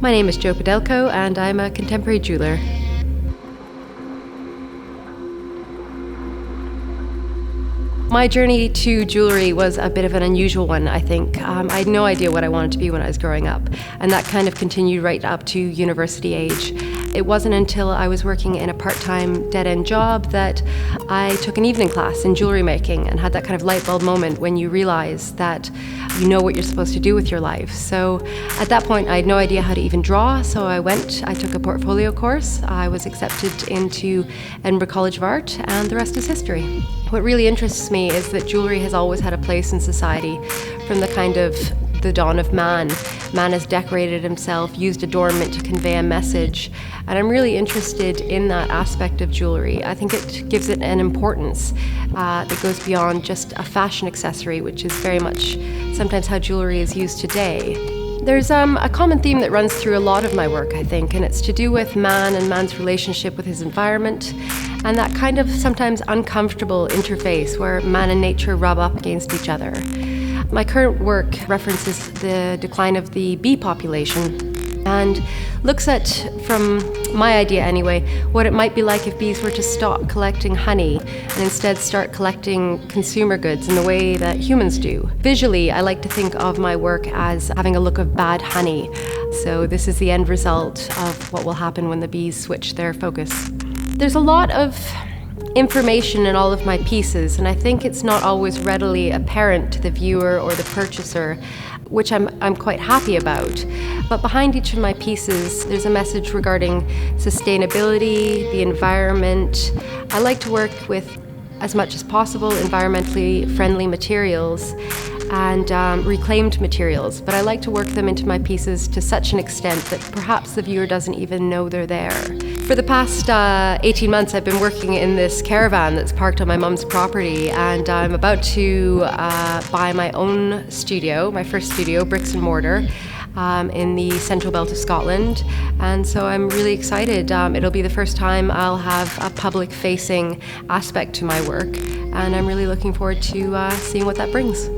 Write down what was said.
My name is Jo Pudelko and I'm a contemporary jeweler. My journey to jewellery was a bit of an unusual one, I think. I had no idea what I wanted to be when I was growing up, and that kind of continued right up to university age. It wasn't until I was working in a part-time dead-end job that I took an evening class in jewellery making and had that kind of light bulb moment when you realize that you know what you're supposed to do with your life. So at that point I had no idea how to even draw, so I took a portfolio course. I was accepted into Edinburgh College of Art, and the rest is history. What really interests me is that jewellery has always had a place in society from the dawn of man. Man has decorated himself, used adornment to convey a message, and I'm really interested in that aspect of jewellery. I think it gives it an importance that goes beyond just a fashion accessory, which is very much sometimes how jewellery is used today. There's a common theme that runs through a lot of my work, I think, and it's to do with man and man's relationship with his environment, and that kind of sometimes uncomfortable interface where man and nature rub up against each other. My current work references the decline of the bee population and looks at, from my idea anyway, what it might be like if bees were to stop collecting honey and instead start collecting consumer goods in the way that humans do. Visually, I like to think of my work as having a look of bad honey. So this is the end result of what will happen when the bees switch their focus. There's a lot of information in all of my pieces, and I think it's not always readily apparent to the viewer or the purchaser, which I'm quite happy about. But behind each of my pieces, there's a message regarding sustainability, the environment. I like to work with, as much as possible, environmentally friendly materials and reclaimed materials, but I like to work them into my pieces to such an extent that perhaps the viewer doesn't even know they're there. For the past 18 months I've been working in this caravan that's parked on my mum's property, and I'm about to buy my own studio, my first studio, bricks and mortar, in the central belt of Scotland, and so I'm really excited. It'll be the first time I'll have a public-facing aspect to my work, and I'm really looking forward to seeing what that brings.